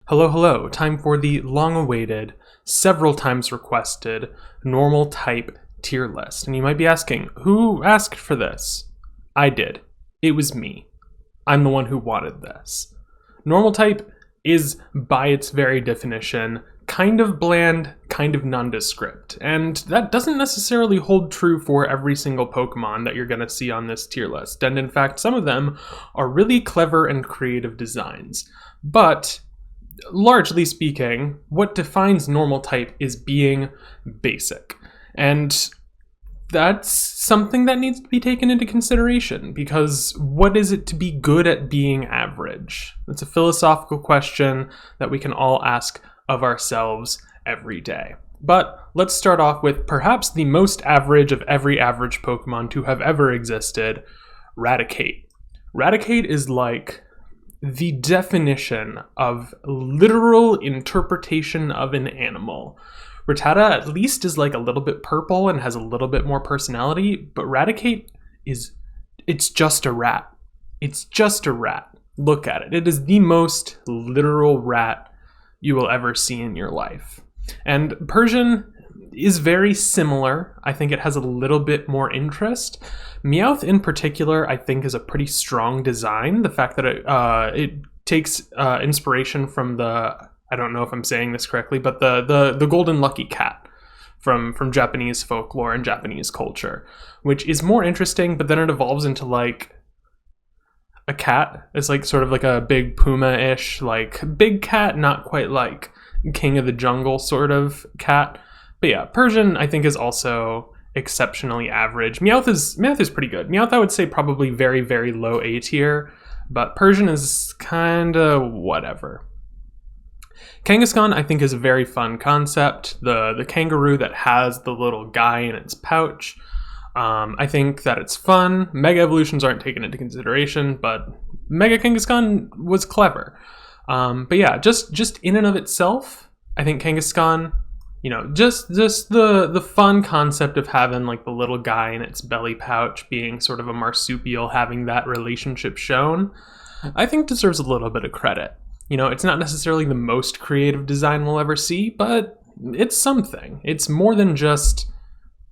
Hello, hello. Time for the long-awaited, several times requested, normal type tier list. And you might be asking, who asked for this? I did. It was me. I'm the one who wanted this. Normal type is, by its very definition, kind of bland, kind of nondescript. And that doesn't necessarily hold true for every single Pokemon that you're going to see on this tier list. And in fact, some of them are really clever and creative designs. But largely speaking, what defines normal type is being basic. And that's something that needs to be taken into consideration, because what is it to be good at being average? It's a philosophical question that we can all ask of ourselves every day. But let's start off with perhaps the most average of every average Pokemon to have ever existed, Raticate. Raticate is like the definition of literal interpretation of an animal. Rattata at least is like a little bit purple and has a little bit more personality, but Raticate it's just a rat. It's just a rat. Look at it. It is the most literal rat you will ever see in your life. And Persian is very similar. I think it has a little bit more interest. Meowth in particular, I think, is a pretty strong design. The fact that it takes inspiration from I don't know if I'm saying this correctly, but the golden lucky cat from Japanese folklore and Japanese culture, which is more interesting, but then it evolves into like a cat. It's like sort of like a big puma-ish, like big cat, not quite like King of the Jungle sort of cat. But yeah, Persian I think is also exceptionally average. Meowth is pretty good. Meowth I would say probably very, very low A tier, but Persian is kinda whatever. Kangaskhan I think is a very fun concept. The kangaroo that has the little guy in its pouch. I think that it's fun. Mega evolutions aren't taken into consideration, but Mega Kangaskhan was clever. But yeah, just in and of itself, I think Kangaskhan, just the fun concept of having like the little guy in its belly pouch being sort of a marsupial, having that relationship shown, I think deserves a little bit of credit. It's not necessarily the most creative design we'll ever see, but it's something. It's more than just,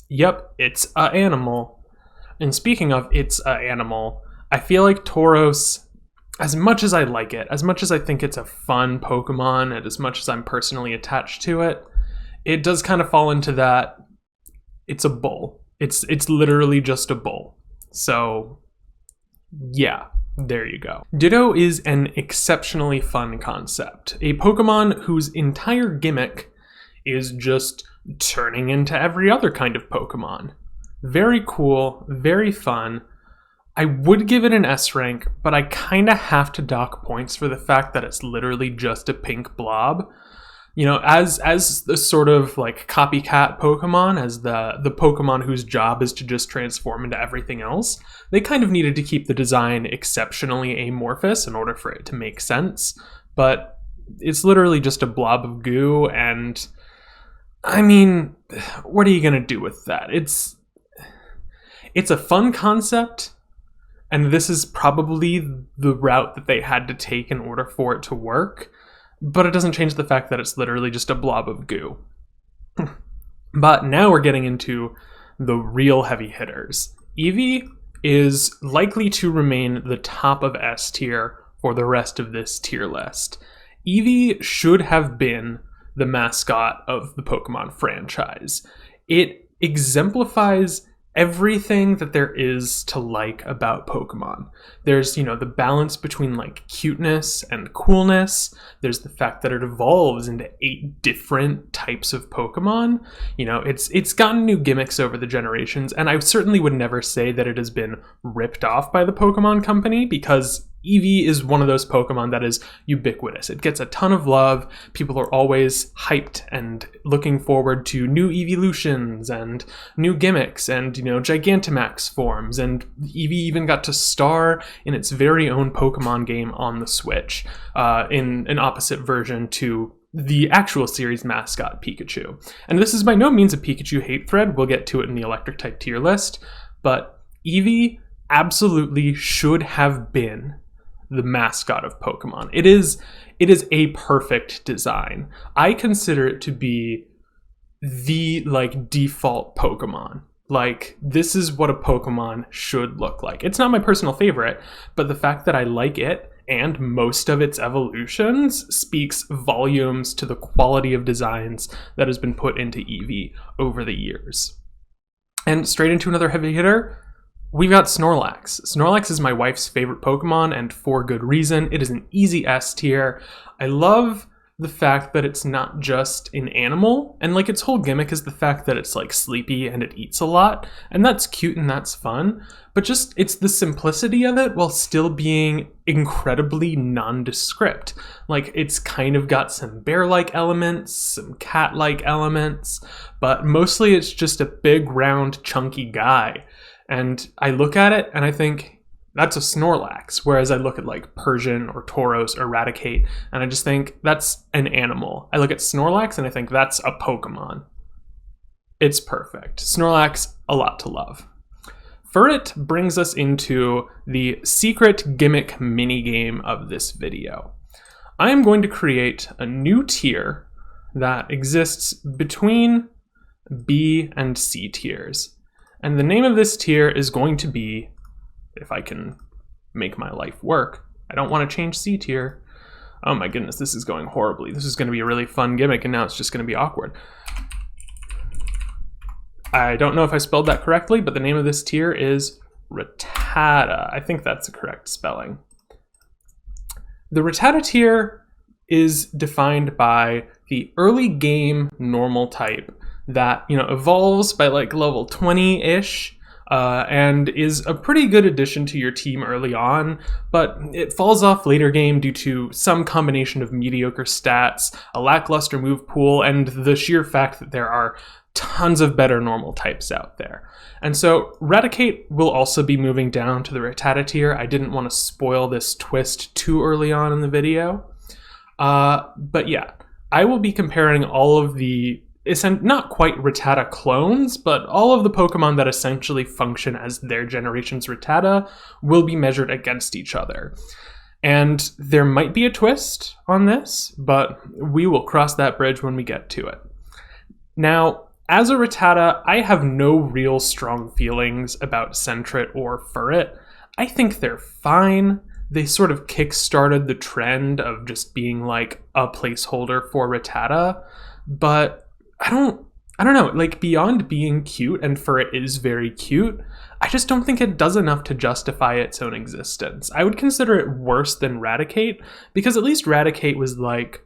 yep, it's a animal. And speaking of it's a animal, I feel like Tauros, as much as I like it, as much as I think it's a fun Pokemon, and as much as I'm personally attached to it, it does kind of fall into that, it's a bull. It's literally just a bull. So, yeah. There you go. Ditto is an exceptionally fun concept. A Pokemon whose entire gimmick is just turning into every other kind of Pokemon. Very cool, very fun. I would give it an S rank, but I kind of have to dock points for the fact that it's literally just a pink blob. As the sort of like copycat Pokemon, as the Pokemon whose job is to just transform into everything else, they kind of needed to keep the design exceptionally amorphous in order for it to make sense. But it's literally just a blob of goo, and I mean, what are you gonna do with that? It's a fun concept, and this is probably the route that they had to take in order for it to work. But it doesn't change the fact that it's literally just a blob of goo. But now we're getting into the real heavy hitters. Eevee is likely to remain the top of S tier for the rest of this tier list. Eevee should have been the mascot of the Pokemon franchise. It exemplifies everything that there is to like about Pokemon. There's, the balance between like cuteness and coolness. There's the fact that it evolves into 8 different types of Pokemon. It's gotten new gimmicks over the generations, and I certainly would never say that it has been ripped off by the Pokemon Company, because Eevee is one of those Pokemon that is ubiquitous. It gets a ton of love. People are always hyped and looking forward to new evolutions and new gimmicks and, Gigantamax forms. And Eevee even got to star in its very own Pokemon game on the Switch, in an opposite version to the actual series mascot, Pikachu. And this is by no means a Pikachu hate thread. We'll get to it in the electric type tier list. But Eevee absolutely should have been the mascot of Pokemon. It is it is a perfect design. I consider it to be the like default Pokemon. Like, this is what a Pokemon should look like. It's not my personal favorite, but the fact that I like it and most of its evolutions speaks volumes to the quality of designs that has been put into Eevee over the years. And straight into another heavy hitter, we've got Snorlax. Snorlax is my wife's favorite Pokemon, and for good reason. It is an easy S tier. I love the fact that it's not just an animal, and like its whole gimmick is the fact that it's like sleepy and it eats a lot, and that's cute and that's fun, but just it's the simplicity of it while still being incredibly nondescript. Like, it's kind of got some bear-like elements, some cat-like elements, but mostly it's just a big, round, chunky guy. And I look at it and I think, that's a Snorlax, whereas I look at like Persian or Tauros or Raticate, and I just think that's an animal. I look at Snorlax and I think that's a Pokemon. It's perfect. Snorlax, a lot to love. Furret brings us into the secret gimmick minigame of this video. I am going to create a new tier that exists between B and C tiers. And the name of this tier is going to be, if I can make my life work, I don't want to change C tier. Oh my goodness, this is going horribly. This is going to be a really fun gimmick, and now it's just going to be awkward. I don't know if I spelled that correctly, but the name of this tier is Rattata. I think that's the correct spelling. The Rattata tier is defined by the early game normal type that, evolves by like level 20-ish, and is a pretty good addition to your team early on, but it falls off later game due to some combination of mediocre stats, a lackluster move pool, and the sheer fact that there are tons of better normal types out there. And so Raticate will also be moving down to the Rattata tier. I didn't want to spoil this twist too early on in the video. But yeah, I will be comparing all of the not quite Rattata clones, but all of the Pokemon that essentially function as their generation's Rattata will be measured against each other. And there might be a twist on this, but we will cross that bridge when we get to it. Now, as a Rattata, I have no real strong feelings about Sentret or Furret. I think they're fine. They sort of kick-started the trend of just being like a placeholder for Rattata, but I don't know, like beyond being cute, and Furret is very cute, I just don't think it does enough to justify its own existence. I would consider it worse than Raticate, because at least Raticate was like,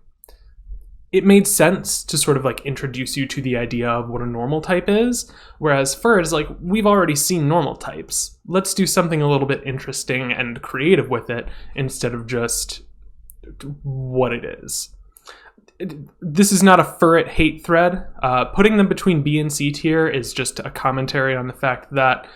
it made sense to sort of like introduce you to the idea of what a normal type is, whereas Furret is like, we've already seen normal types. Let's do something a little bit interesting and creative with it instead of just what it is. This is not a Furret hate thread. Putting them between B and C tier is just a commentary on the fact that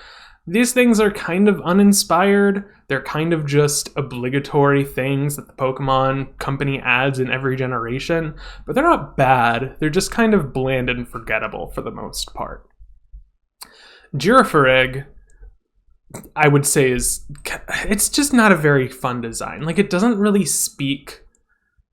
these things are kind of uninspired. They're kind of just obligatory things that the Pokemon company adds in every generation, but they're not bad. They're just kind of bland and forgettable for the most part. Girafarig, I would say, it's just not a very fun design. Like, it doesn't really speak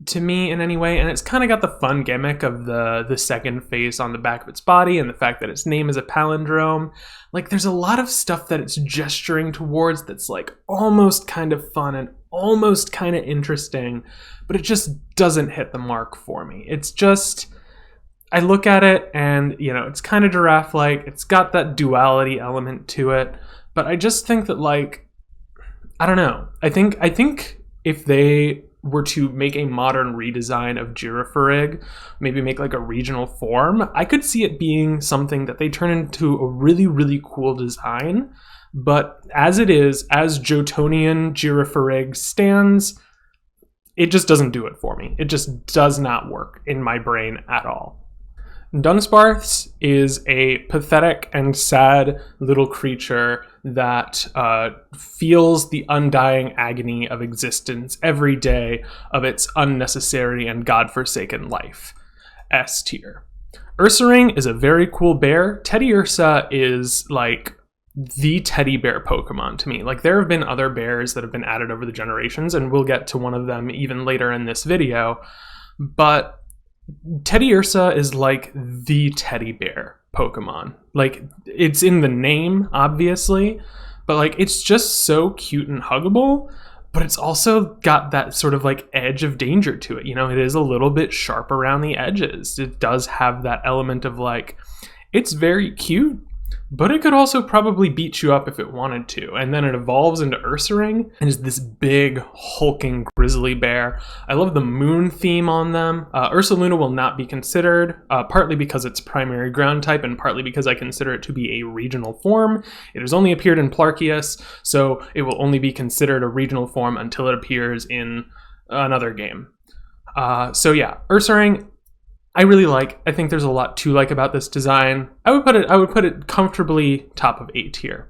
to me in any way, and it's kind of got the fun gimmick of the second face on the back of its body and the fact that its name is a palindrome. Like, there's a lot of stuff that it's gesturing towards that's like almost kind of fun and almost kind of interesting, but it just doesn't hit the mark for me. It's just, I look at it and, it's kind of giraffe-like, it's got that duality element to it, but I just think that, like, I don't know. I think if they were to make a modern redesign of Girafarig, maybe make like a regional form, I could see it being something that they turn into a really, really cool design. But as it is, as Johtonian Girafarig stands, it just doesn't do it for me. It just does not work in my brain at all. Dunsparce is a pathetic and sad little creature that feels the undying agony of existence every day of its unnecessary and godforsaken life. S tier. Ursaring is a very cool bear. Teddiursa is like the teddy bear Pokemon to me. Like, there have been other bears that have been added over the generations, and we'll get to one of them even later in this video, but Teddiursa is like the teddy bear Pokemon. Like, it's in the name, obviously, but like, it's just so cute and huggable, but it's also got that sort of like edge of danger to it. You know, it is a little bit sharp around the edges. It does have that element of like, it's very cute, but it could also probably beat you up if it wanted to. And then it evolves into Ursaring and is this big, hulking grizzly bear. I love the moon theme on them. Ursaluna will not be considered, partly because it's primary ground type and partly because I consider it to be a regional form. It has only appeared in Plarkius, so it will only be considered a regional form until it appears in another game. So yeah, Ursaring, I really like. I think there's a lot to like about this design. I would put it comfortably top of A tier.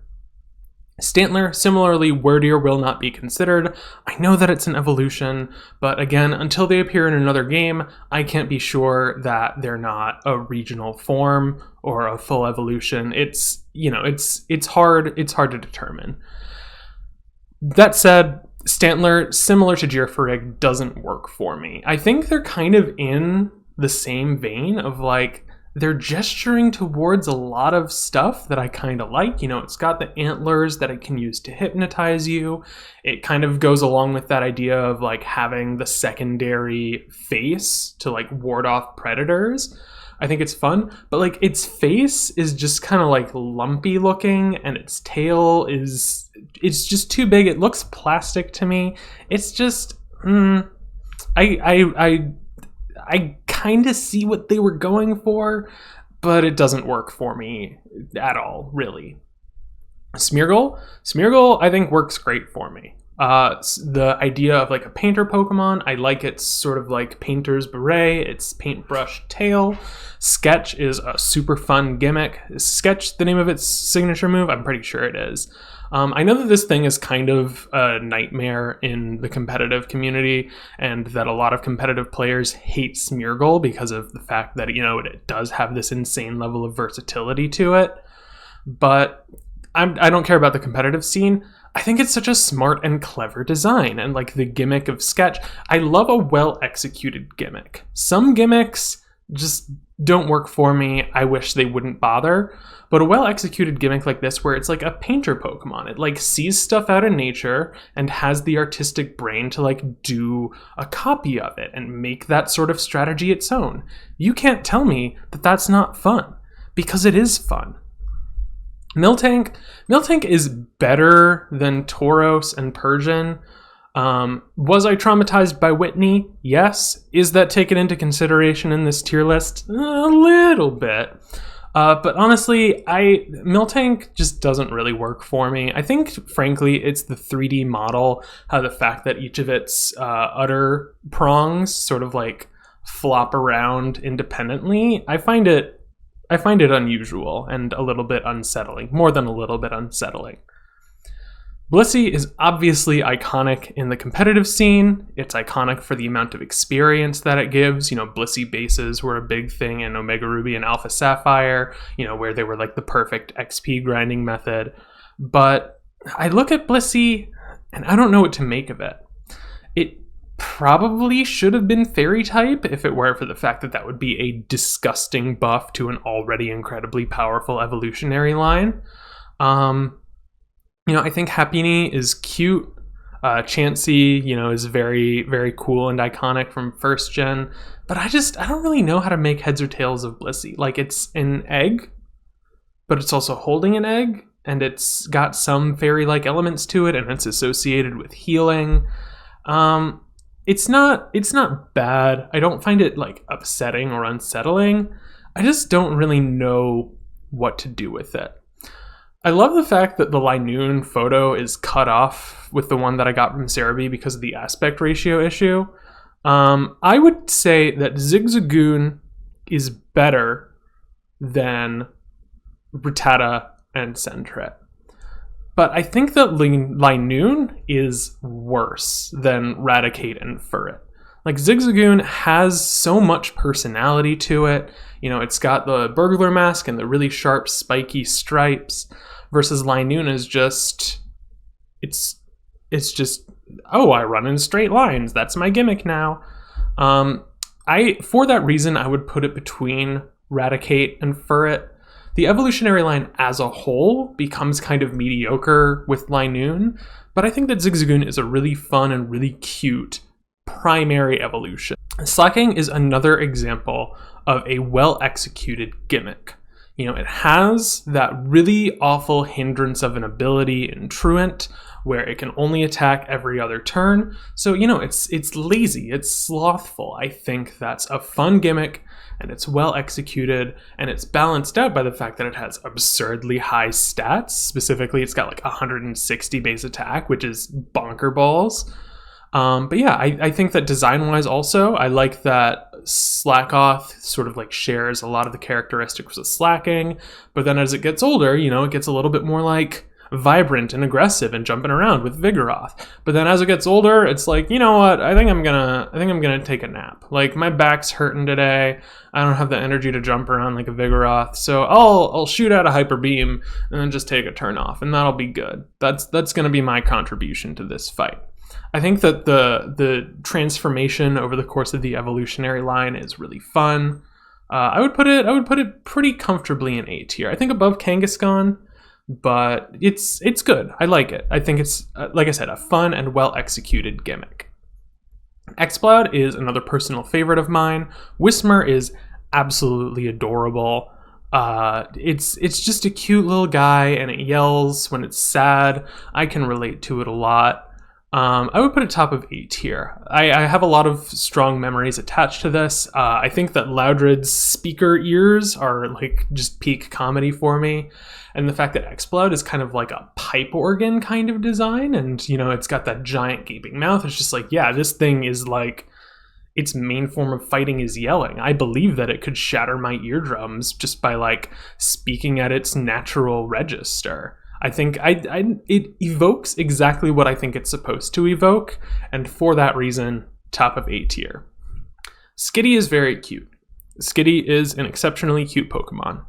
Stantler, similarly, wordier will not be considered. I know that it's an evolution, but again, until they appear in another game, I can't be sure that they're not a regional form or a full evolution. It's, you know, it's hard to determine. That said, Stantler, similar to Gearfriig, doesn't work for me. I think they're kind of in the same vein of like, they're gesturing towards a lot of stuff that I kind of like. You know, it's got the antlers that it can use to hypnotize you. It kind of goes along with that idea of like having the secondary face to like ward off predators. I think it's fun, but like its face is just kind of like lumpy looking, and its tail it's just too big. It looks plastic to me. It's just I kind of see what they were going for, but it doesn't work for me at all, really. Smeargle, I think works great for me. The idea of like a painter Pokemon, I like its sort of like painter's beret, its paintbrush tail. Sketch is a super fun gimmick. Is Sketch the name of its signature move? I'm pretty sure it is. I know that this thing is kind of a nightmare in the competitive community, and that a lot of competitive players hate Smeargle because of the fact that, you know, it does have this insane level of versatility to it. But I don't care about the competitive scene. I think it's such a smart and clever design, and like the gimmick of Sketch, I love a well-executed gimmick. Some gimmicks just don't work for me. I wish they wouldn't bother. But a well-executed gimmick like this, where it's like a painter Pokemon, it like sees stuff out in nature and has the artistic brain to like do a copy of it and make that sort of strategy its own. You can't tell me that that's not fun, because it is fun. Miltank is better than Tauros and Persian. Was I traumatized by Whitney? Yes. Is that taken into consideration in this tier list? A little bit. But honestly, Miltank just doesn't really work for me. I think, frankly, it's the 3D model, how the fact that each of its udder prongs sort of like flop around independently. I find it unusual and a little bit unsettling, more than a little bit unsettling. Blissey is obviously iconic in the competitive scene. It's iconic for the amount of experience that it gives. You know, Blissey bases were a big thing in Omega Ruby and Alpha Sapphire, you know, where they were like the perfect XP grinding method. But I look at Blissey and I don't know what to make of it. It probably should have been Fairy type if it were for the fact that that would be a disgusting buff to an already incredibly powerful evolutionary line. You know, I think Happiny is cute. Chansey, you know, is very, very cool and iconic from first gen. But I don't really know how to make heads or tails of Blissey. Like, it's an egg, but it's also holding an egg, and it's got some fairy-like elements to it, and it's associated with healing. It's not bad. I don't find it like upsetting or unsettling. I just don't really know what to do with it. I love the fact that the Linoon photo is cut off with the one that I got from Cerebi because of the aspect ratio issue. I would say that Zigzagoon is better than Rattata and Sentret. But I think that Linoon is worse than Raticate and Furret. Like, Zigzagoon has so much personality to it. You know, it's got the burglar mask and the really sharp, spiky stripes. versus Linoon is just, it's just, oh, I run in straight lines. That's my gimmick now. For that reason, I would put it between Raticate and Furret. The evolutionary line as a whole becomes kind of mediocre with Linoon, but I think that Zigzagoon is a really fun and really cute primary evolution. Slaking is another example of a well-executed gimmick. It has that really awful hindrance of an ability in Truant, where it can only attack every other turn. So, it's lazy, it's slothful. I think that's a fun gimmick, and it's well executed, and it's balanced out by the fact that it has absurdly high stats. Specifically, it's got like 160 base attack, which is bonker balls. But yeah, I think that design-wise also, I like that Slakoth sort of like shares a lot of the characteristics of Slaking, but then as it gets older, it gets a little bit more like vibrant and aggressive and jumping around with Vigoroth. But then as it gets older, it's like, you know what, I think I'm gonna take a nap. Like, my back's hurting today. I don't have the energy to jump around like a Vigoroth, so I'll shoot out a Hyper Beam and then just take a turn off, and that'll be good. That's gonna be my contribution to this fight. I think that the transformation over the course of the evolutionary line is really fun. I would put it pretty comfortably in A tier. I think above Kangaskhan, but it's good. I like it. I think it's, like I said, a fun and well executed gimmick. Exploud is another personal favorite of mine. Whismur is absolutely adorable. It's just a cute little guy, and it yells when it's sad. I can relate to it a lot. I would put it top of A tier. I have a lot of strong memories attached to this. I think that Loudred's speaker ears are like just peak comedy for me. And the fact that Exploud is kind of like a pipe organ kind of design, and it's got that giant gaping mouth. It's just like, yeah, this thing is like, its main form of fighting is yelling. I believe that it could shatter my eardrums just by like speaking at its natural register. I think it evokes exactly what I think it's supposed to evoke, and for that reason, top of A tier. Skitty is very cute. Skitty is an exceptionally cute Pokemon.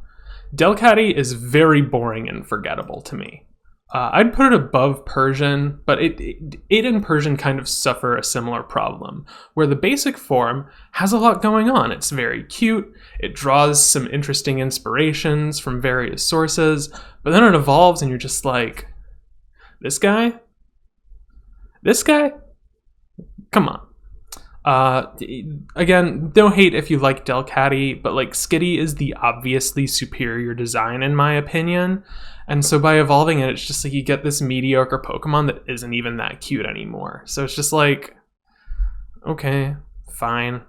Delcatty is very boring and forgettable to me. I'd put it above Persian, but it and Persian kind of suffer a similar problem, where the basic form has a lot going on. It's very cute, it draws some interesting inspirations from various sources, but then it evolves and you're just like, this guy? This guy? Come on. Again, don't hate if you like Delcatty, but like Skitty is the obviously superior design in my opinion. And so by evolving it, it's just like you get this mediocre Pokemon that isn't even that cute anymore. So it's just like, okay, fine.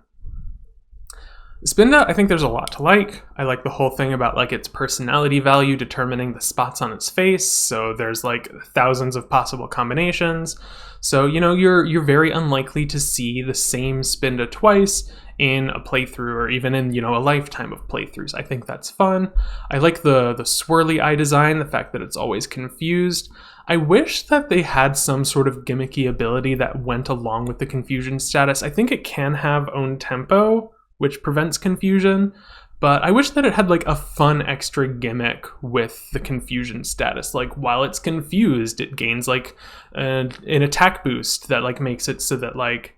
Spinda, I think there's a lot to like. I like the whole thing about like its personality value determining the spots on its face. So there's like thousands of possible combinations. So, you're very unlikely to see the same Spinda twice in a playthrough, or even in, a lifetime of playthroughs. I think that's fun. I like the swirly eye design, the fact that it's always confused. I wish that they had some sort of gimmicky ability that went along with the confusion status. I think it can have own tempo, which prevents confusion, but I wish that it had like a fun extra gimmick with the confusion status. Like, while it's confused, it gains like an attack boost that like makes it so that like,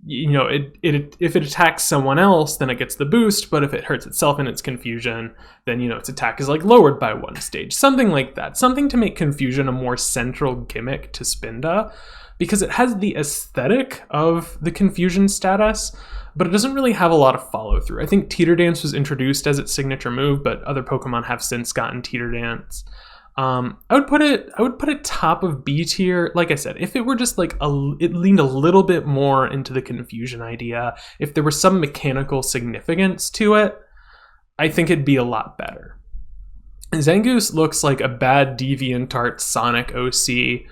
if it attacks someone else, then it gets the boost, but if it hurts itself in its confusion, then its attack is like lowered by one stage. Something like that. Something to make confusion a more central gimmick to Spinda, because it has the aesthetic of the confusion status, but it doesn't really have a lot of follow through. I think Teeter Dance was introduced as its signature move, but other Pokemon have since gotten Teeter Dance. I would put it top of B tier. Like I said, if it were just like it leaned a little bit more into the confusion idea, if there was some mechanical significance to it, I think it'd be a lot better. Zangoose looks like a bad DeviantArt Sonic OC.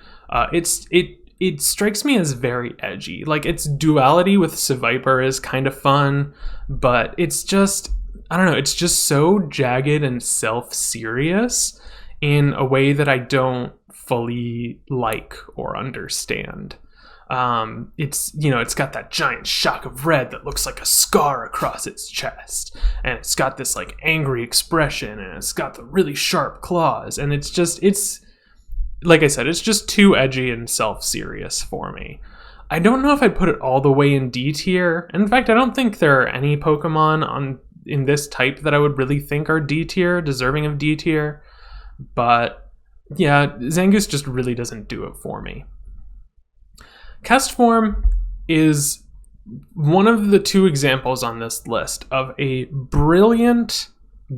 It strikes me as very edgy. Like, its duality with Seviper is kind of fun, but it's just, I don't know, it's just so jagged and self-serious in a way that I don't fully like or understand. It's got that giant shock of red that looks like a scar across its chest, and it's got this like angry expression, and it's got the really sharp claws, and it's like I said, it's just too edgy and self-serious for me. I don't know if I'd put it all the way in D tier. In fact, I don't think there are any Pokemon in this type that I would really think are D tier, deserving of D tier. But yeah, Zangoose just really doesn't do it for me. Castform is one of the two examples on this list of a brilliant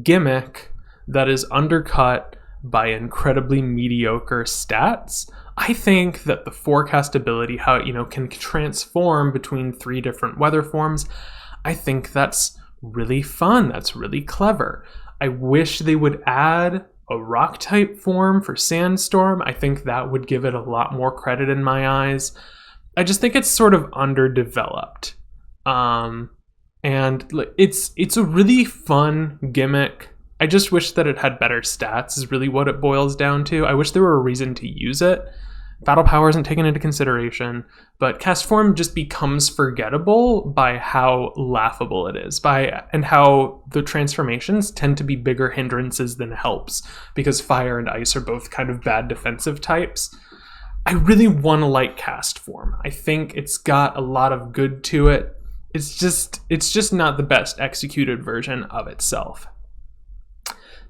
gimmick that is undercut by incredibly mediocre stats. I think that the forecastability, how it can transform between 3 different weather forms, I think that's really fun. That's really clever. I wish they would add a rock type form for Sandstorm. I think that would give it a lot more credit in my eyes. I just think it's sort of underdeveloped. And it's a really fun gimmick. I just wish that it had better stats is really what it boils down to. I wish there were a reason to use it. Battle power isn't taken into consideration, but Castform just becomes forgettable by how laughable it is, and how the transformations tend to be bigger hindrances than helps, because fire and ice are both kind of bad defensive types. I really want to like Castform. I think it's got a lot of good to it. It's just not the best executed version of itself.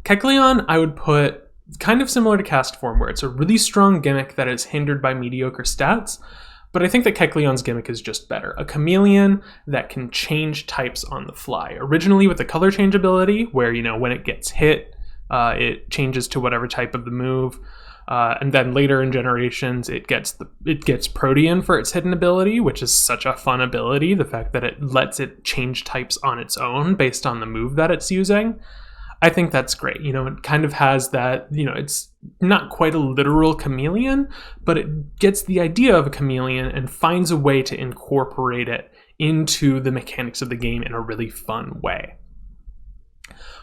Kecleon, I would put kind of similar to Castform, where it's a really strong gimmick that is hindered by mediocre stats, but I think that Kecleon's gimmick is just better. A chameleon that can change types on the fly. Originally with the color change ability, where, when it gets hit, it changes to whatever type of the move. And then later in generations, it gets Protean for its hidden ability, which is such a fun ability. The fact that it lets it change types on its own based on the move that it's using. I think that's great. It kind of has that, it's not quite a literal chameleon, but it gets the idea of a chameleon and finds a way to incorporate it into the mechanics of the game in a really fun way.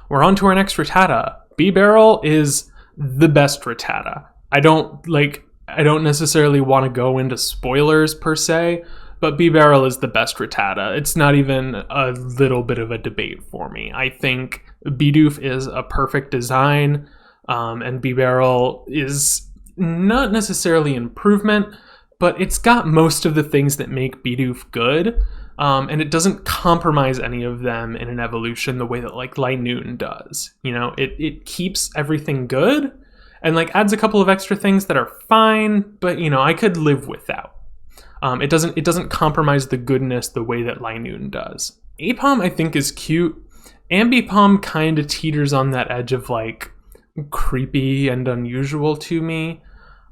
We're on to our next Rattata. Bibarel is the best Rattata. I don't necessarily want to go into spoilers per se, but Bibarel is the best Rattata. It's not even a little bit of a debate for me. I think Bidoof is a perfect design, and Bibarel is not necessarily improvement, but it's got most of the things that make Bidoof good, and it doesn't compromise any of them in an evolution the way that Linoone does. It keeps everything good, and adds a couple of extra things that are fine, but I could live without. It doesn't compromise the goodness the way that Linoone does. Aipom, I think, is cute. Ambipom kind of teeters on that edge of creepy and unusual to me.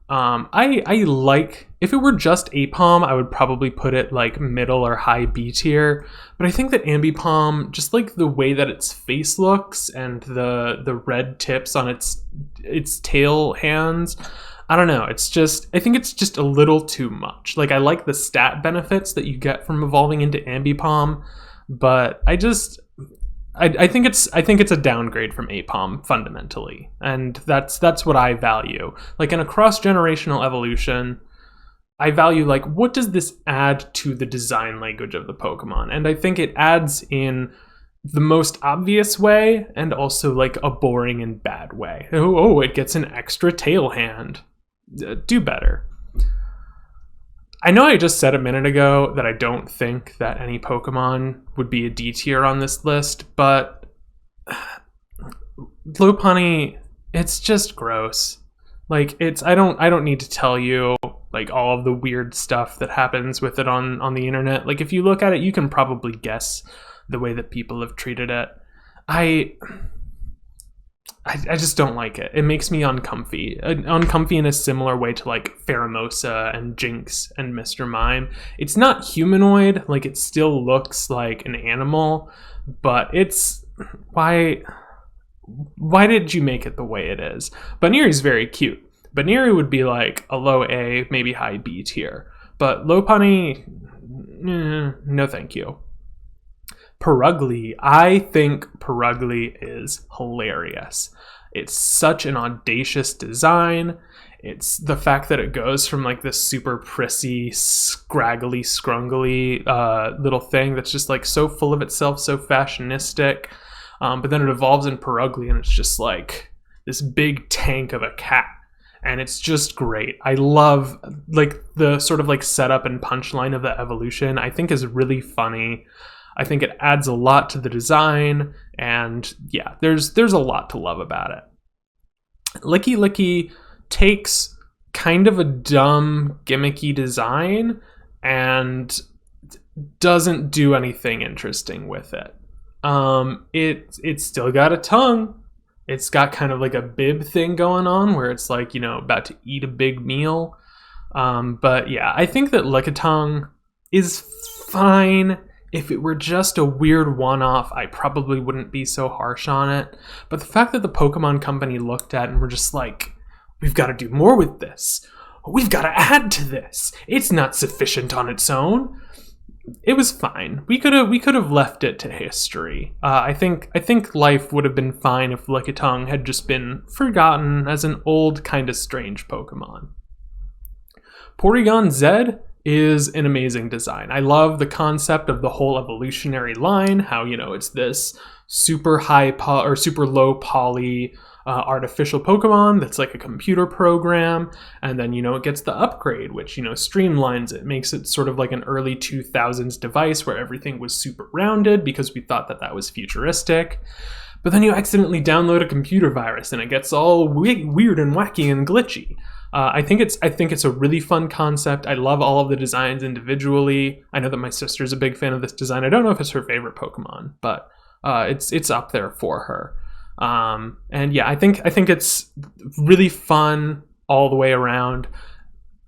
I like, if it were just Aipom, I would probably put it middle or high B tier. But I think that Ambipom, just the way that its face looks and the red tips on its tail hands, I don't know. I think it's just a little too much. I like the stat benefits that you get from evolving into Ambipom, but I think it's a downgrade from Aipom fundamentally, and that's what I value. In a cross-generational evolution, I value what does this add to the design language of the Pokemon, and I think it adds in the most obvious way and also a boring and bad way. Oh, it gets an extra tail hand. Do better. I know I just said a minute ago that I don't think that any Pokemon would be a D tier on this list, but Lopunny, it's just gross. I don't need to tell you all of the weird stuff that happens with it on the internet. If you look at it, you can probably guess the way that people have treated it. I just don't like it. It makes me uncomfy. Uncomfy in a similar way to Pheromosa and Jinx and Mr. Mime. It's not humanoid, it still looks like an animal, but it's why did you make it the way it is? Baneri's very cute. Baneri would be a low A, maybe high B tier. But Lopunny, no thank you. Purugly, I think Purugly is hilarious. It's such an audacious design. It's the fact that it goes from like this super prissy, scraggly, scrungly little thing that's just like so full of itself, so fashionistic. But then it evolves in Perugly, and it's just like this big tank of a cat. And it's just great. I love like the sort of like setup and punchline of the evolution. I think is really funny. I think it adds a lot to the design, and yeah, there's a lot to love about it. Licky takes kind of a dumb, gimmicky design and doesn't do anything interesting with it. It's still got a tongue. It's got kind of like a bib thing going on where it's like, about to eat a big meal. But yeah, I think that Lickitung is fine. If it were just a weird one-off, I probably wouldn't be so harsh on it. But the fact that the Pokemon Company looked at it and were just like, we've got to do more with this. We've got to add to this. It's not sufficient on its own. It was fine. We could have left it to history. I think life would have been fine if Lickitung had just been forgotten as an old, kind of strange Pokemon. Porygon Z is an amazing design. I love the concept of the whole evolutionary line. How it's this super or super low poly artificial Pokemon that's like a computer program, and then it gets the upgrade, which streamlines it, makes it sort of like an early 2000s device where everything was super rounded because we thought that was futuristic. But then you accidentally download a computer virus and it gets all weird and wacky and glitchy. I think it's a really fun concept. I love all of the designs individually. I know that my sister's a big fan of this design. I don't know if it's her favorite Pokemon, but it's up there for her. And yeah, I think it's really fun all the way around.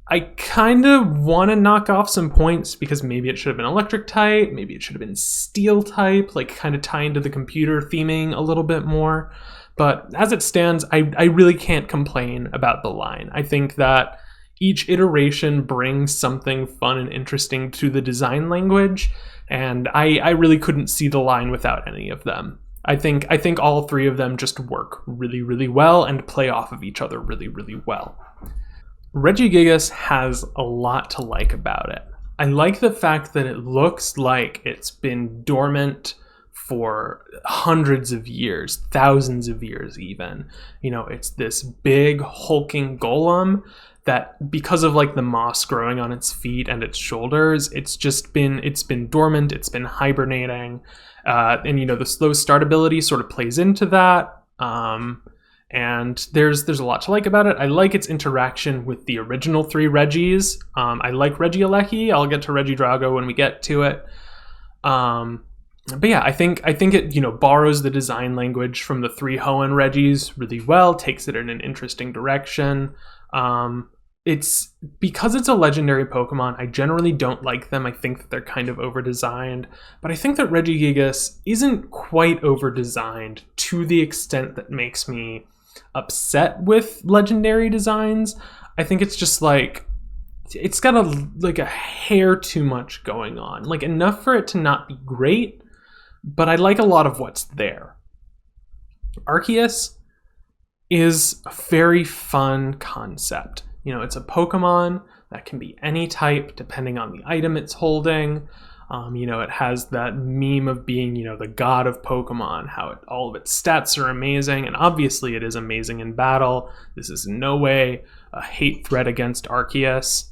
I kind of want to knock off some points because maybe it should have been electric type, maybe it should have been steel type, like kind of tie into the computer theming a little bit more. But as it stands, I really can't complain about the line. I think that each iteration brings something fun and interesting to the design language, and I really couldn't see the line without any of them. I think all three of them just work really, really well and play off of each other really, really well. Regigigas has a lot to like about it. I like the fact that it looks like it's been dormant for hundreds of years, thousands of years even. It's this big hulking golem that, because of like the moss growing on its feet and its shoulders, it's been dormant, it's been hibernating. And the slow start ability sort of plays into that. And there's a lot to like about it. I like its interaction with the original three Regis. I like Regieleki. I'll get to Regidrago when we get to it. But yeah, I think it borrows the design language from the three Hoenn Regis really well, takes it in an interesting direction. It's because it's a legendary Pokemon, I generally don't like them. I think that they're kind of over-designed, but I think that Regigigas isn't quite over-designed to the extent that makes me upset with legendary designs. I think it's just like, it's got a hair too much going on, like enough for it to not be great, but I like a lot of what's there. Arceus is a very fun concept. It's a Pokemon that can be any type depending on the item it's holding. It has that meme of being, the god of Pokemon, how all of its stats are amazing, and obviously it is amazing in battle. This is in no way a hate threat against Arceus,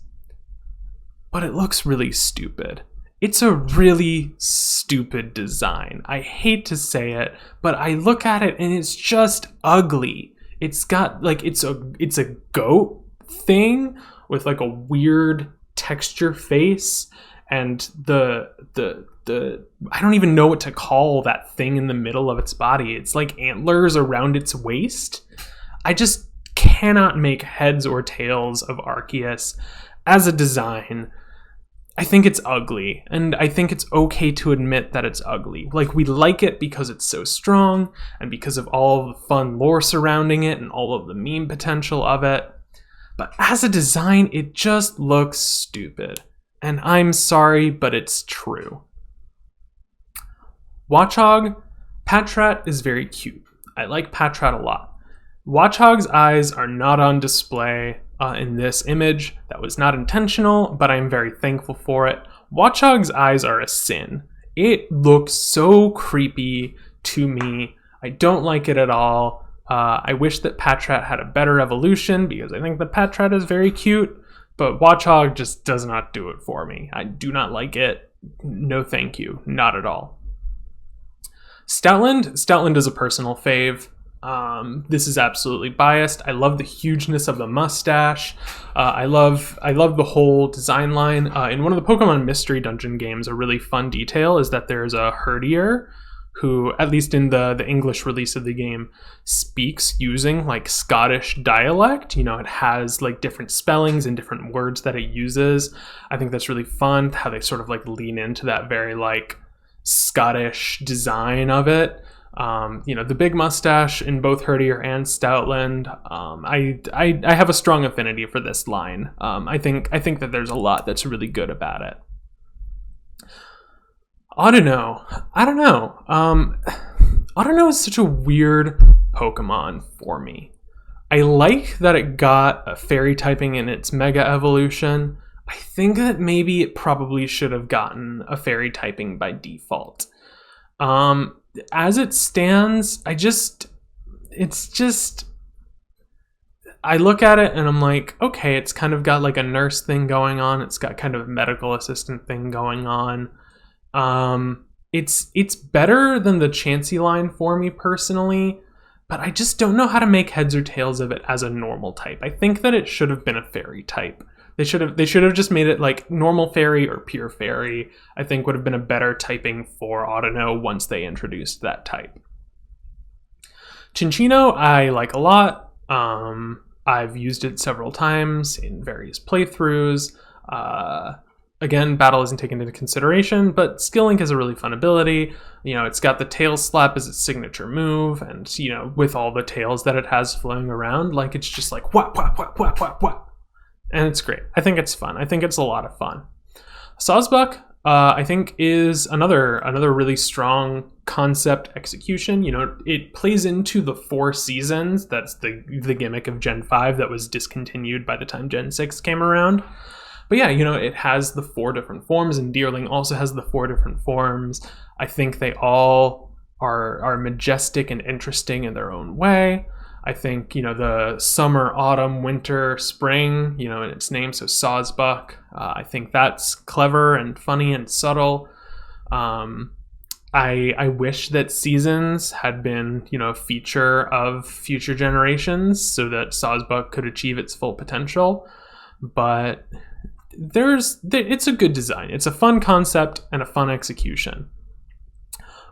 but it looks really stupid. It's a really stupid design. I hate to say it, but I look at it and it's just ugly. It's got like, it's a goat thing with like a weird texture face, and the I don't even know what to call that thing in the middle of its body. It's like antlers around its waist. I just cannot make heads or tails of Arceus as a design. I think it's ugly, and I think it's okay to admit that it's ugly. Like, we like it because it's so strong, and because of all the fun lore surrounding it, and all of the meme potential of it. But as a design, it just looks stupid. And I'm sorry, but it's true. Watchog, Patrat is very cute. I like Patrat a lot. Watchog's eyes are not on display. in this image. That was not intentional, but I'm very thankful for it. Watchog's eyes are a sin. It looks so creepy to me. I don't like it at all. I wish that Patrat had a better evolution because I think the Patrat is very cute, but Watchog just does not do it for me. I do not like it. No thank you. Not at all. Stoutland is a personal fave. This is absolutely biased. I love the hugeness of the mustache. I love the whole design line. In one of the Pokemon Mystery Dungeon games, a really fun detail is that there's a herdier who, at least in the English release of the game, speaks using like Scottish dialect. You know, it has like different spellings and different words that it uses. I think that's really fun how they sort of like lean into that very like Scottish design of it. The big mustache in both Herdier and Stoutland. I have a strong affinity for this line. I think that there's a lot that's really good about it. Audino. I don't know. Audino is such a weird Pokemon for me. I like that it got a fairy typing in its Mega Evolution. I think that maybe it probably should have gotten a fairy typing by default. As it stands, I look at it and I'm like, okay, it's kind of got like a nurse thing going on. It's got kind of a medical assistant thing going on. It's better than the Chansey line for me personally, but I just don't know how to make heads or tails of it as a normal type. I think that it should have been a fairy type. They should have just made it like normal fairy or pure fairy. I think would have been a better typing for Audino once they introduced that type. Cinccino I like a lot. I've used it several times in various playthroughs. Again, battle isn't taken into consideration, but Skill Link is a really fun ability. You know, it's got the tail slap as its signature move, and you know, with all the tails that it has flowing around, like it's just like whap whap whap whap whap whap. And it's great. I think it's fun. I think it's a lot of fun. Sawsbuck, I think, is another really strong concept execution. You know, it plays into the 4 seasons. That's the gimmick of Gen 5 that was discontinued by the time Gen 6 came around. But yeah, you know, it has the 4 different forms, and Deerling also has the 4 different forms. I think they all are majestic and interesting in their own way. I think, you know, the summer, autumn, winter, spring, you know, in its name, so Sawsbuck, I think that's clever and funny and subtle. I wish that seasons had been, you know, a feature of future generations so that Sawsbuck could achieve its full potential. But it's a good design. It's a fun concept and a fun execution.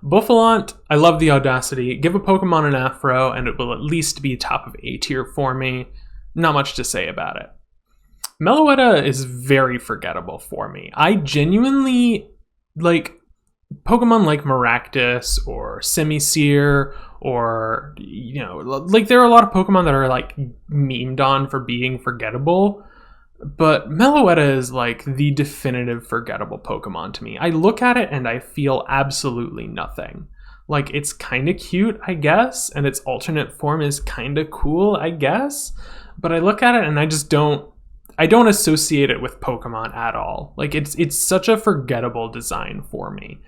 Bouffalant, I love the audacity. Give a Pokemon an afro and it will at least be top of A tier for me. Not much to say about it. Meloetta is very forgettable for me. I genuinely like Pokemon like Maractus or Simisear, or, you know, like there are a lot of Pokemon that are like memed on for being forgettable. But Meloetta is like the definitive forgettable Pokemon to me. I look at it and I feel absolutely nothing. Like, it's kind of cute, I guess, and its alternate form is kind of cool, I guess. But I look at it and I don't associate it with Pokemon at all. Like, it's such a forgettable design for me.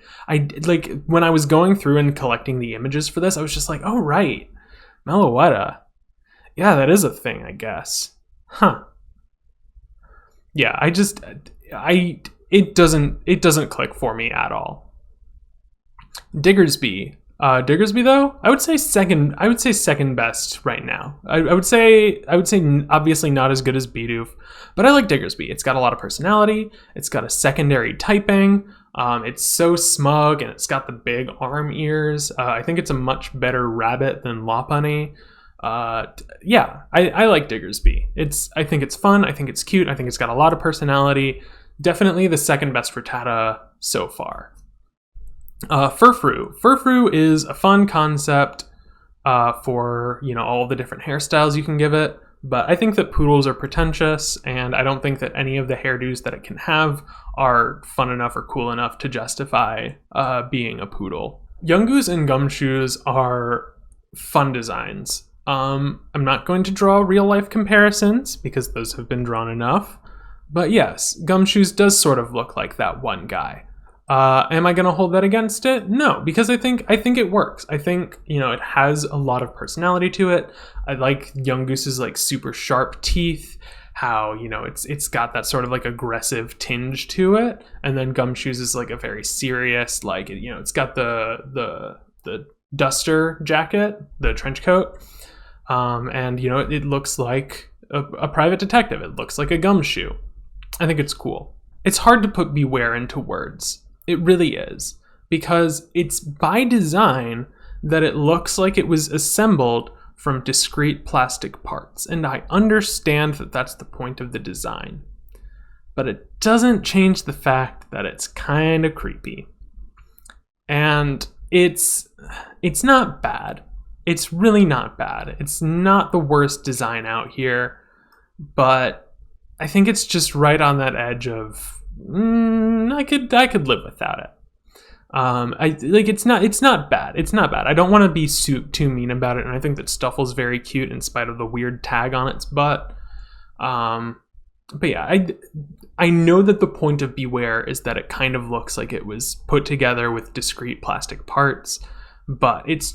When I was going through and collecting the images for this, I was just like, oh right, Meloetta. Yeah, that is a thing, I guess. Huh. Yeah, it doesn't click for me at all. Diggersby. Diggersby though, I would say second best right now. I would say obviously not as good as Bidoof, but I like Diggersby. It's got a lot of personality. It's got a secondary typing. It's so smug and it's got the big arm ears. I think it's a much better rabbit than Lopunny. Yeah, I like Diggersby. I think it's fun. I think it's cute. I think it's got a lot of personality. Definitely the second best Rattata so far. Furfrou. Furfrou is a fun concept for, you know, all the different hairstyles you can give it. But I think that poodles are pretentious, and I don't think that any of the hairdos that it can have are fun enough or cool enough to justify being a poodle. Yungoos and Gumshoos are fun designs. I'm not going to draw real life comparisons because those have been drawn enough. But yes, Gumshoes does sort of look like that one guy. Am I going to hold that against it? No, because I think it works. I think, it has a lot of personality to it. I like Yungoose's like super sharp teeth, how, it's got that sort of like aggressive tinge to it. And then Gumshoes is like a very serious, like, it's got the duster jacket, the trench coat. And, it looks like a private detective. It looks like a gumshoe. I think it's cool. It's hard to put Beware into words. It really is, because it's by design that it looks like it was assembled from discrete plastic parts, and I understand that that's the point of the design. But it doesn't change the fact that it's kind of creepy. And it's not bad. It's really not bad. It's not the worst design out here, but I think it's just right on that edge of I could live without it. It's not bad. It's not bad. I don't want to be too mean about it, and I think that Stuffle's very cute in spite of the weird tag on its butt. But yeah, I know that the point of Beware is that it kind of looks like it was put together with discrete plastic parts, but it's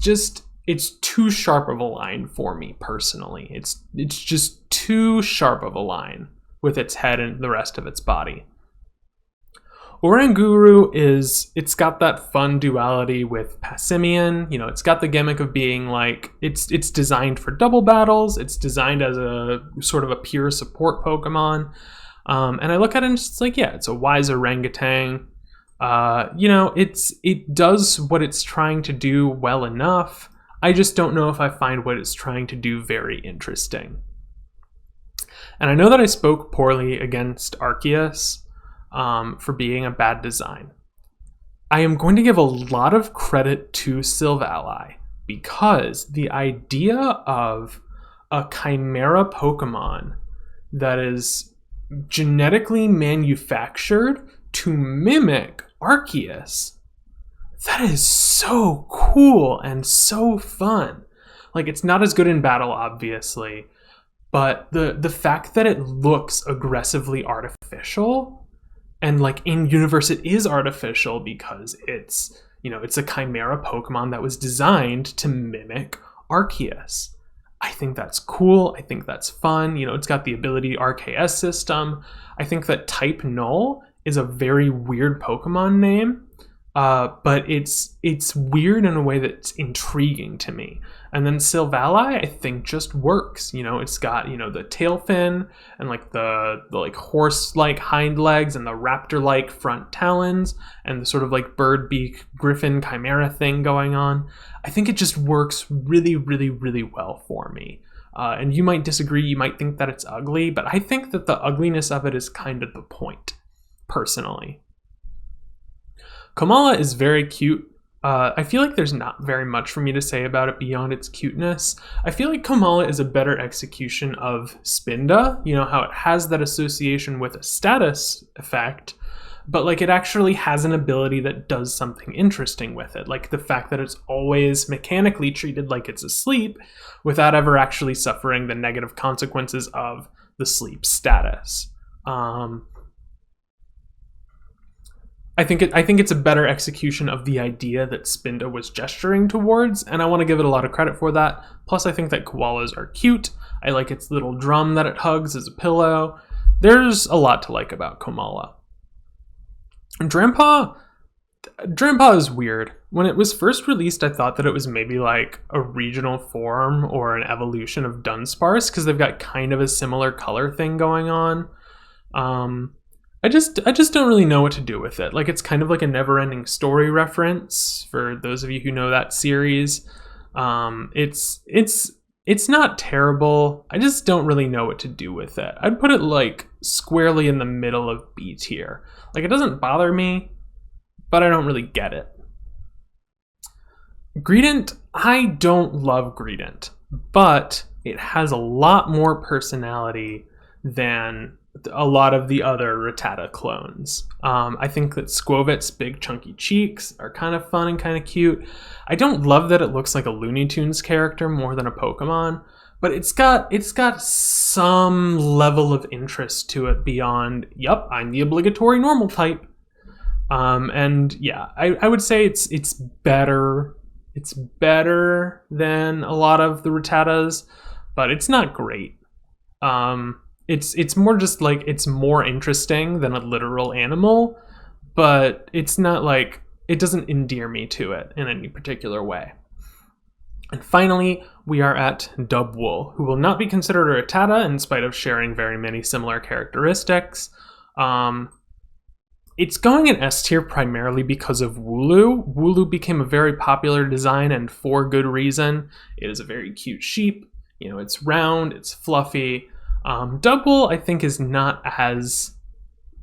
too sharp of a line for me personally. It's just too sharp of a line with its head and the rest of its body. Oranguru it's got that fun duality with Passimian. It's got the gimmick of being like, it's designed for double battles. It's designed as a sort of a pure support Pokemon. And I look at it and it's like, yeah, it's a wise orangutan. It does what it's trying to do well enough. I just don't know if I find what it's trying to do very interesting. And I know that I spoke poorly against Arceus for being a bad design. I am going to give a lot of credit to Silvally, because the idea of a Chimera Pokemon that is genetically manufactured to mimic Arceus, that is so cool and so fun. Like, it's not as good in battle, obviously, but the fact that it looks aggressively artificial, and like in universe it is artificial because it's a Chimera Pokemon that was designed to mimic Arceus. I think that's cool. I think that's fun. It's got the ability RKS system. I think that Type Null is a very weird Pokemon name, but it's weird in a way that's intriguing to me. And then Silvally, I think, just works. It's got the tail fin and like the like horse-like hind legs and the raptor-like front talons and the sort of like bird beak griffin chimera thing going on. I think it just works really, really, really well for me. And you might disagree. You might think that it's ugly, but I think that the ugliness of it is kind of the point, personally. Komala is very cute. I feel like there's not very much for me to say about it beyond its cuteness. I feel like Komala is a better execution of Spinda, how it has that association with a status effect, but like it actually has an ability that does something interesting with it, like the fact that it's always mechanically treated like it's asleep without ever actually suffering the negative consequences of the sleep status. I think it's a better execution of the idea that Spinda was gesturing towards, and I want to give it a lot of credit for that. Plus, I think that koalas are cute. I like its little drum that it hugs as a pillow. There's a lot to like about Komala. Drampa is weird. When it was first released, I thought that it was maybe like a regional form or an evolution of Dunsparce, because they've got kind of a similar color thing going on. I just don't really know what to do with it. Like, it's kind of like a Never-Ending Story reference for those of you who know that series. It's not terrible. I just don't really know what to do with it. I'd put it like squarely in the middle of B tier. Like, it doesn't bother me, but I don't really get it. Greedent, I don't love Greedent, but it has a lot more personality than a lot of the other Rattata clones. I think that Squovit's big chunky cheeks are kind of fun and kind of cute. I don't love that it looks like a Looney Tunes character more than a Pokemon, but it's got some level of interest to it beyond, yep, I'm the obligatory normal type. And yeah, I would say it's better. It's better than a lot of the Rattatas, but it's not great. It's more just like it's more interesting than a literal animal, but it's not like it doesn't endear me to it in any particular way. And finally, we are at Dubwool, who will not be considered a Rattata in spite of sharing very many similar characteristics. It's going in S tier primarily because of Wooloo. Wooloo became a very popular design, and for good reason. It is a very cute sheep. You know, it's round, it's fluffy. Dubwool, I think, is not as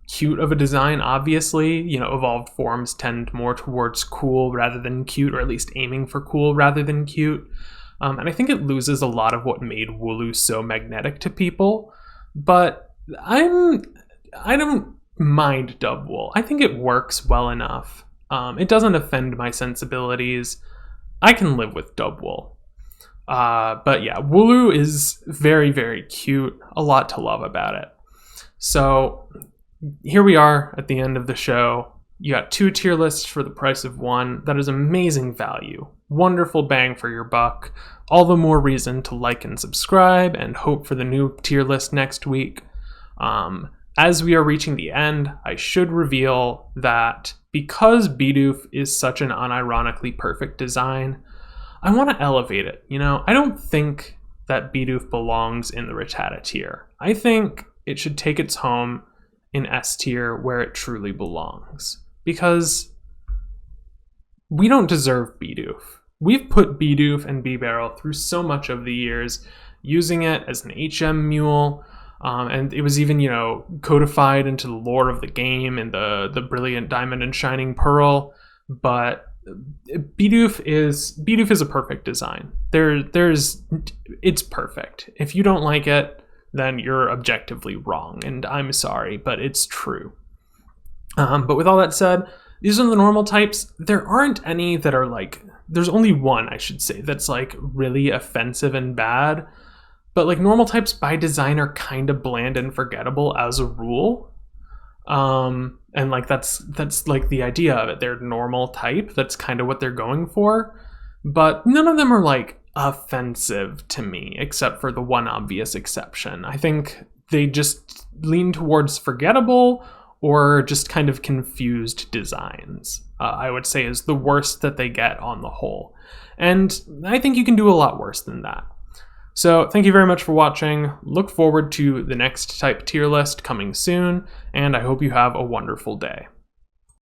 cute of a design, obviously. You know, evolved forms tend more towards cool rather than cute, or at least aiming for cool rather than cute. And I think it loses a lot of what made Wooloo so magnetic to people. But I don't mind Dubwool. I think it works well enough. It doesn't offend my sensibilities. I can live with Dubwool. But yeah, Wooloo is very, very cute. A lot to love about it. So here we are at the end of the show. You got 2 tier lists for the price of 1. That is amazing value. Wonderful bang for your buck. All the more reason to like and subscribe and hope for the new tier list next week. As we are reaching the end, I should reveal that because Bidoof is such an unironically perfect design, I want to elevate it. You know, I don't think that Bidoof belongs in the Rattata tier. I think it should take its home in S tier where it truly belongs. Because we don't deserve Bidoof. We've put Bidoof and Bibarel through so much over the years, using it as an HM mule, and it was even, you know, codified into the lore of the game in the Brilliant Diamond and Shining Pearl. But Bidoof is a perfect design. It's perfect. If you don't like it, then you're objectively wrong, and I'm sorry, but it's true. But with all that said, these are the normal types. There aren't any that are like, there's only one, I should say, that's like really offensive and bad. But like normal types by design are kind of bland and forgettable as a rule. And like that's like the idea of it. They're normal type. That's kind of what they're going for. But none of them are like offensive to me, except for the one obvious exception. I think they just lean towards forgettable or just kind of confused designs, I would say is the worst that they get on the whole. And I think you can do a lot worse than that. So thank you very much for watching. Look forward to the next type tier list coming soon, and I hope you have a wonderful day.